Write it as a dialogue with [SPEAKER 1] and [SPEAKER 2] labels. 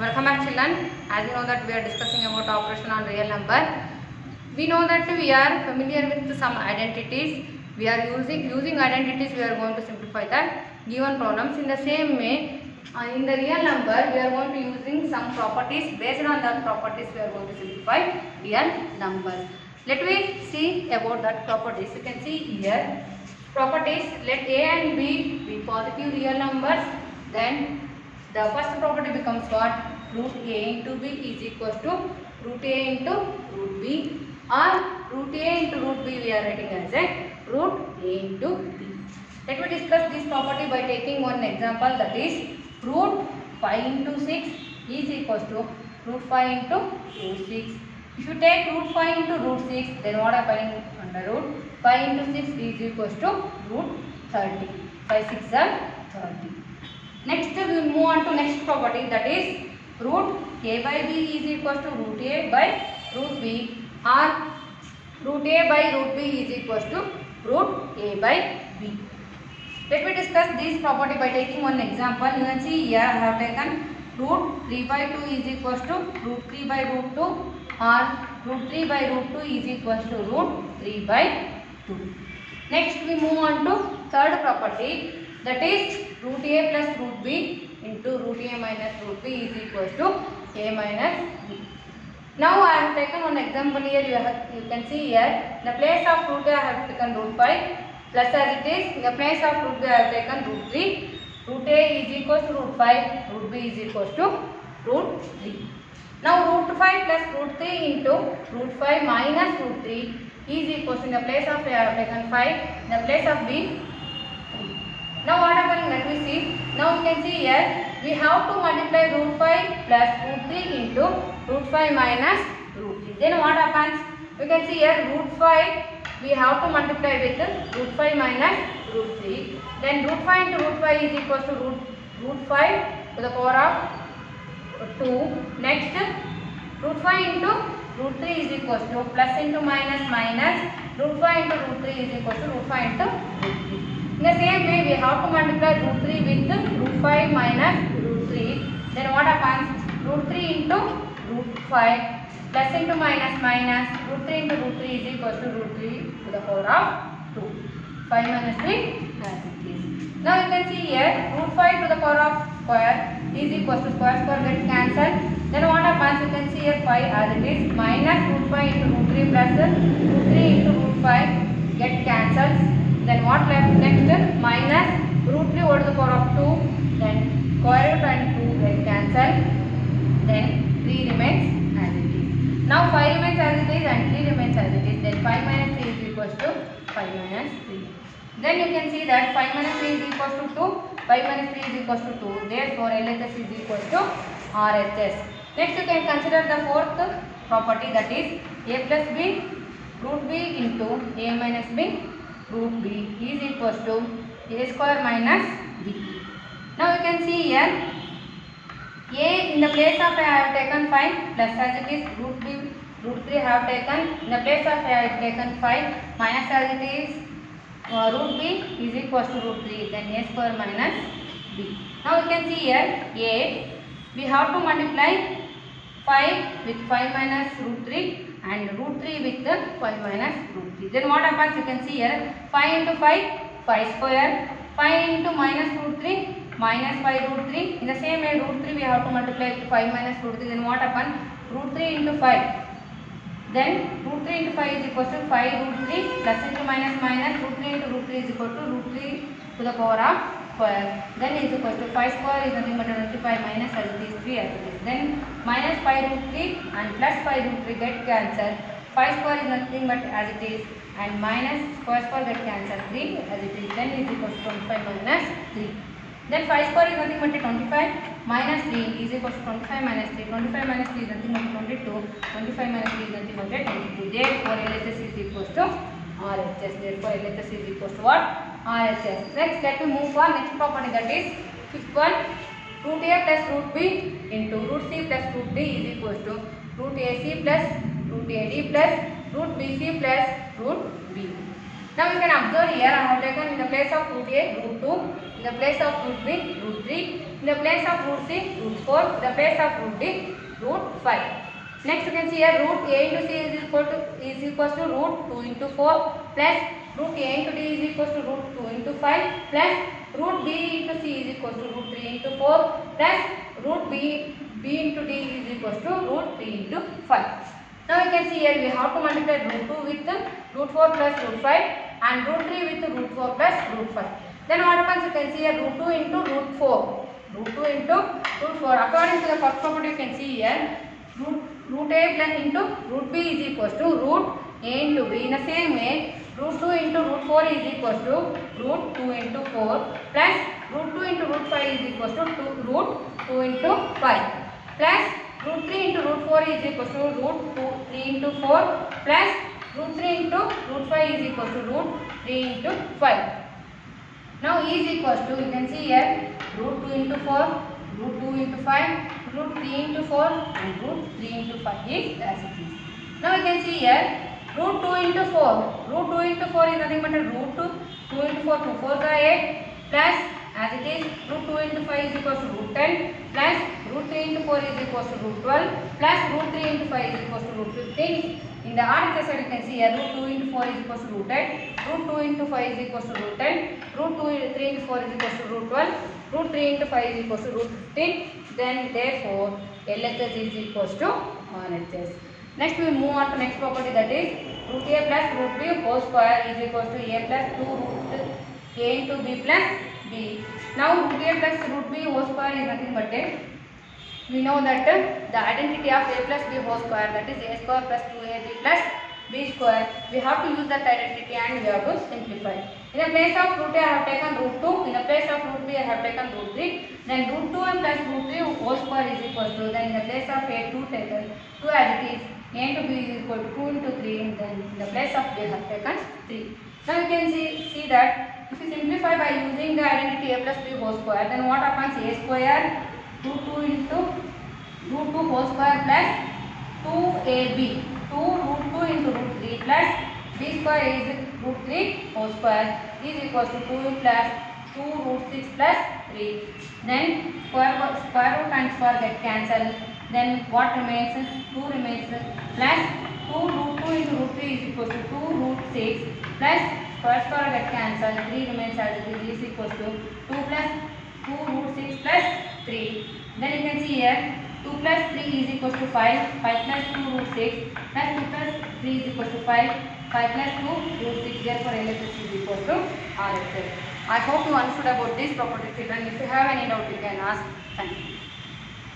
[SPEAKER 1] Welcome back children. As you know that we are discussing about operation on real number. We know that we are familiar with some identities. We are using identities. We are going to simplify the given problems. In the same way, in the real number, we are going to using some properties. Based on that properties, we are going to simplify real numbers. Let me see about that properties. You can see here properties. Let A and B be positive real numbers. Then the first property becomes what? Root A into B is equals to root A into root B, or root A into root B we are writing as a root A into B. Let me discuss this property by taking one example, that is root 5 into 6 is equals to root 5 into root 6. If you take root 5 into root 6, then what happens under root 5 into 6 is equals to root 30. 5 6 are 30. Next we will move on to next property, that is root A by B is equals to root A by root B, or root A by root B is equals to root A by B. Let me discuss this property by taking one example. You can see here I have taken root 3 by 2 is equals to root 3 by root 2, or root 3 by root 2 is equals to root 3 by 2. Next we move on to third property, that is root A plus root B into root A minus root B is equals to A minus B. Now I have taken one example here. You can see here, in the place of root A I have taken root 5 plus as it is. In the place of root B I have taken root 3. Root A is equals to root 5. Root B is equals to root 3. Now root 5 plus root 3 into root 5 minus root 3 is equals to, in the place of A I have taken 5. In the place of B, now what happening, let me see. Now you can see here we have to multiply root 5 plus root 3 into root 5 minus root 3. Then what happens? You can see here root 5 we have to multiply with root 5 minus root 3. Then root 5 into root 5 is equals to root 5 to the power of 2. Next root 5 into root 3 is equals to plus into minus minus root 5 into root 3 is equals to root 5 into root 3. In the same way, we have to multiply root 3 with root 5 minus root 3. Then what happens? Root 3 into root 5 plus into minus minus root 3 into root 3 is equals to root 3 to the power of 2. 5 minus 3 as it is. Now you can see here root 5 to the power of square is equals to square get cancelled. Then what happens? You can see here 5 as it is, minus root 5 into root 3 plus root 3 into root 5 get cancelled. Then what left? Next minus root 3 over to the power of 2, then square root and 2 get cancelled, then 3 remains as it is. Now 5 remains as it is and 3 remains as it is. Then 5 minus 3 is equals to 5 minus 3. Then you can see that 5 minus 3 is equals to 2, 5 minus 3 is equals to 2. Therefore LHS is equals to RHS. Next you can consider the fourth property, that is A plus B root B into A minus B root B is equals to A square minus B. Now you can see here A, in the place of A I have taken 5 plus as it is root B root 3 I have taken. In the place of A I have taken 5 minus as it is root B is equals to root 3, then A square minus B. Now you can see here A, we have to multiply 5 with 5 minus root 3 and root 3 with the 5 minus root 3. Then what happens? You can see here 5 into 5, 5 square, 5 into minus root 3, minus 5 root 3. In the same way root 3 we have to multiply with 5 minus root 3. Then what happens? Root 3 into 5. Then root 3 into 5 is equal to 5 root 3 plus into minus minus root 3 into root 3 is equal to root 3 to the power of square. Then is equal to 5 square is nothing but 25 minus as it is 3 as it is. Then minus 5 root 3 and plus 5 root 3 get cancelled. 5 square is nothing but as it is, and minus square get cancelled 3 as it is. Then is equal to 25 minus 3. Then 5 square is nothing but 25 minus 3 is equal to 25 minus 3. 25 minus 3 is nothing but 22. 25 minus 3 is nothing but 22. Therefore LHS is equals to RHS. Therefore LHS is equals to what? RHS. Next let me move for next property, that is fifth one. Root A plus root B into root C plus root D is equals to root AC plus root AD plus root BC plus root B. Now you can observe here I have taken in the place of root A root 2, in the place of root B root 3, In the place of root c, root 4. In the place of root d, root 5. Next you can see here root a into c is equals to root 2 into 4 plus root a into d is equals to root 2 into 5 plus root b into c is equals to root 3 into 4 plus root b into d is equals to root 3 into 5. Now you can see here we have to multiply root 2 with root 4 plus root 5 and root 3 with root 4 plus root 5. Then what happens, you can see here root 2 into root 4. Root 2 into root 4. According to the first property you can see here root a plus into root b is equals to root a into b. In the same way root 2 into root 4 is equals to root 2 into 4 plus root 2 into root 5 is equals to root 2 into 5 plus root 3 into root 4 is equals to root 3 into 4 plus root 3 into root 5 is equals to root 3 into 5. Now is equals to, you can see here root 2 into 4, root 2 into 5, root 3 into 4 and root 3 into 5 is as it is. Now you can see here root 2 into 4. Root 2 into 4 is nothing but a root 2 into 4, 2 4 are 8 plus as it is root 2 into 5 is equals to root 10 plus root 3 into 4 is equals to root 12 plus root 3 into 5 is equals to root 15. In the RHS side you can see here root 2 into 4 is equals to root 8, root 2 into 5 is equals to root 10, root 3 into 4 is equals to root 12, root 3 into 5 is equals to root 15. Then therefore LHS is equals to RHS. Next we move on to next property, that is root a plus root b whole square is equals to a plus 2 root a into b plus b. Now root a plus root b whole square is nothing but we know that the identity of a plus b whole square, that is a square plus 2ab plus b square, we have to use that identity and we have to simplify. In the place of root a I have taken root 2, in the place of root b I have taken root 3, then root 2 and plus root 3 whole square is equals to, then in the place of a 2 taken 2 as it is, a into b is equal to 2 into 3, and then in the place of b I have taken 3. Now you can see that if you simplify by using the identity a plus b whole square, then what happens, a square root 2 into root 2 whole square plus 2ab, 2 root 2 into root 3 plus b square is root 3 whole square is equals to 2 plus 2 root 6 plus 3. Then square root and square get cancelled. Then what remains? 2 remains plus 2 root 2 into root 3 is equals to 2 root 6 plus square get cancelled. 3 remains as it is equals to 2 plus 2 root 6 plus 3. Then you can see here 2 plus 3 is equals to 5, 5 plus 2 root 6 plus 2 plus 3 is equals to 5, 5 plus 2 root 6, therefore LHS is equals to RHS. I hope you understood about this property children. If you have any doubt you can ask. Thank you.